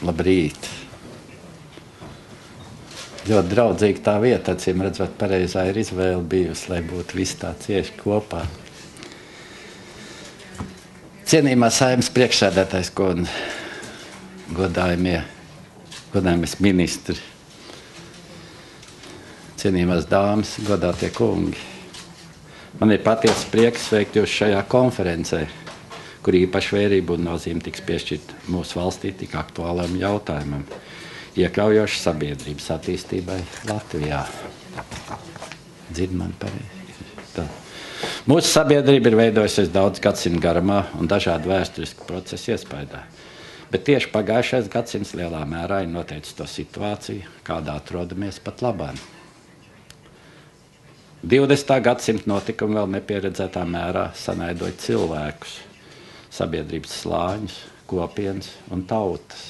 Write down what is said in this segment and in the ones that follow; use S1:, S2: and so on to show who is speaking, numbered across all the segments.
S1: Labrīt. Ļoti draudzīga tā vieta, acīm redzot, pareizā ir izvēle bijusi, lai būtu visi tā cieši kopā. Cienījumā Saeimas priekšsēdētājs kundze, godājamies ministri, cienījumās dāmas, godātie kungi. Man ir patiesa prieks sveikt jūs šajā konferencē, kur īpaši vērību un nozīme tiks piešķirt mūsu valstī tik aktuālam jautājumam, iekļaujoši sabiedrības attīstībai Latvijā. Dzird man pareizi. Mūsu sabiedrība ir veidojusies daudz gadsimtu garumā un dažādu vēsturisku procesu iespaidā, bet tieši pagājušais gadsimts lielā mērā ir noteicis to situāciju, kādā atrodamies pat labāk. 20. gadsimta notikumi vēl nepieredzētā mērā sanaidoja cilvēkus, sabiedrības slāņus, kopienas un tautas.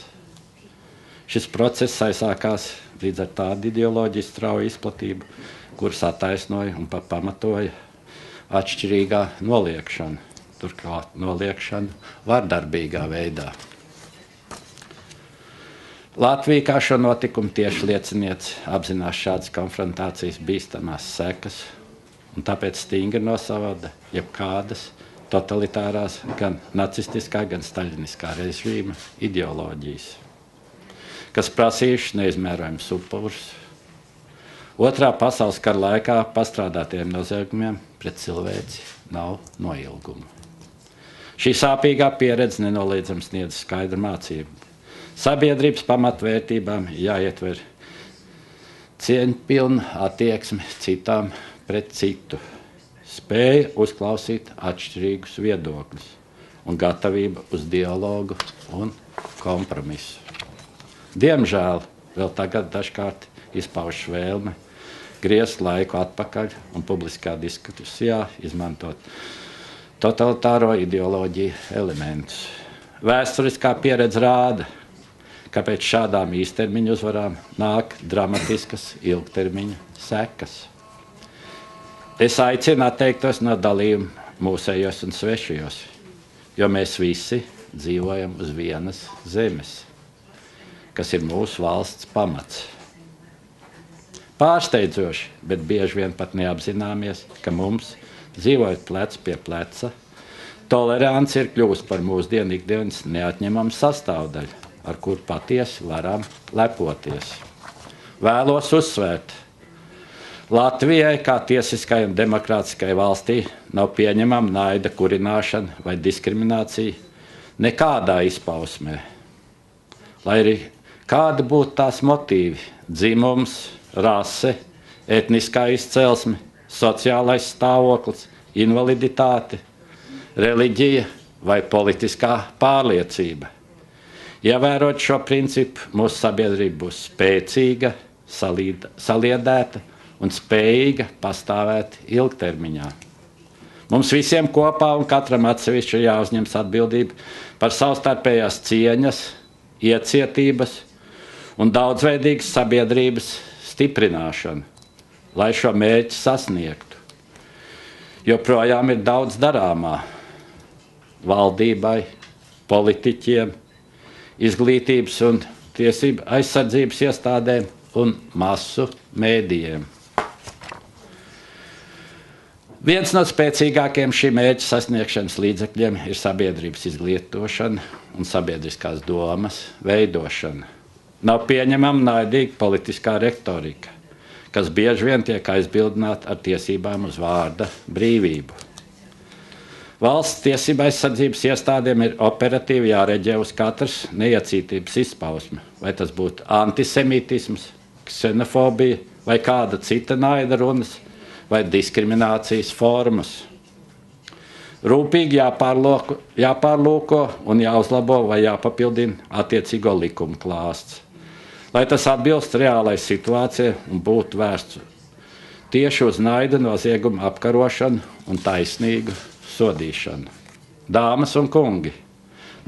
S1: Šis process aizsākās līdz ar tādu ideoloģiju strauju izplatību, kuras attaisnoja un pamatoja atšķirīgā noliekšana, turklāt noliekšana vardarbīgā veidā. Latvija kā šo notikumu tieši lieciniece apzinās šādas konfrontācijas bīstamās sekas un tāpēc stingri nosauda jebkādas totalitārās, gan nacistiskā, gan staļiniskā režīma ideoloģijas, kas prasījuši neizmērojams upurus. Otrā pasaules kara laikā pastrādātiem noziegumiem pret cilvēci nav noilguma. Šī sāpīgā pieredze nenoliedzami sniedz skaidru mācību. Sabiedrības pamatvērtībām jāietver cieņpilna attieksme citām pret citu, spēja uzklausīt atšķirīgus viedokļus un gatavība uz dialogu un kompromisu. Diemžēl vēl tagad dažkārt izpauž vēlme griezt laiku atpakaļ un publiskā diskusijā izmantot totalitāro ideoloģiju elementus. Vēsturiskā pieredze rāda, ka pēc šādām īstermiņa uzvarām nāk dramatiskas ilgtermiņa sekas. Es aicinu atteiktos no dalījuma mūsējos un svešajos, jo mēs visi dzīvojam uz vienas zemes, kas ir mūsu valsts pamats. Pārsteidzoši, bet bieži vien pat neapzināmies, ka mums, dzīvojot plecu pie pleca, tolerance ir kļuvusi par mūsdienu ikdienas neatņemamu sastāvdaļu, ar kur patiesi varam lepoties. Vēlos uzsvērt, Latvijai kā tiesiskai un demokrātiskai valstī nav pieņemama naida kurināšana vai diskriminācija nekādā izpausmē. Lai arī kādi būtu tās motīvi, dzimums, rase, etniskā izcelsme, sociālais stāvoklis, invaliditāte, reliģija vai politiskā pārliecība. Ievērot šo principu, mūsu sabiedrība būs spēcīga, saliedēta un spējīga pastāvēt ilgtermiņā. Mums visiem kopā un katram atsevišķi jāuzņemas atbildība par savstarpējās cieņas, iecietības un daudzveidīgas sabiedrības stiprināšanu, lai šo mērķi sasniegtu. Joprojām ir daudz darāmā valdībai, politiķiem, izglītības un tiesību aizsardzības iestādēm un masu mēdījiem. Viens no spēcīgākajiem šī mērķa sasniegšanas līdzekļiem ir sabiedrības izglītošana un sabiedriskās domas veidošana. Nav pieņemama naidīga politiskā retorika, kas bieži vien tiek aizbildināta ar tiesībām uz vārda brīvību. Valsts tiesība aizsardzības iestādēm ir operatīvi jāreģē uz katras neiecītības izpausme, vai tas būtu antisemītisms, ksenofobija vai kāda cita naida runas vai diskriminācijas formas. Rūpīgi jāpārlūko un jāuzlabo vai jāpapildina attiecīgo likumu klāsts, lai tas atbilst reālai situācijai un būtu vērsts tieši uz naida noziegumu apkarošanu un taisnīgu sodīšanu. Dāmas un kungi,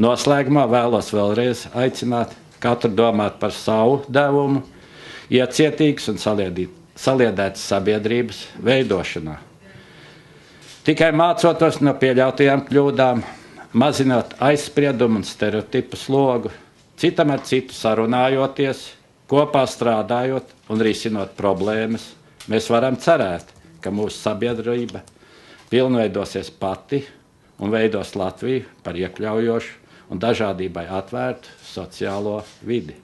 S1: noslēgumā vēlos vēlreiz aicināt katru domāt par savu devumu, iecietīgs un saliedētas sabiedrības veidošanā. Tikai mācoties no pieļautajām kļūdām, mazinot aizspriedumu un stereotipu slogu, citam ar citu sarunājoties, kopā strādājot un risinot problēmas, mēs varam cerēt, ka mūsu sabiedrība pilnveidosies pati un veidos Latviju par iekļaujošu un dažādībai atvērtu sociālo vidi,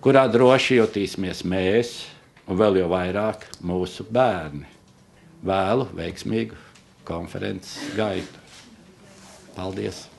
S1: kurā droši jutīsimies mēs un vēl jau vairāk mūsu bērni. Vēlu veiksmīgu konferences gaitu. Paldies!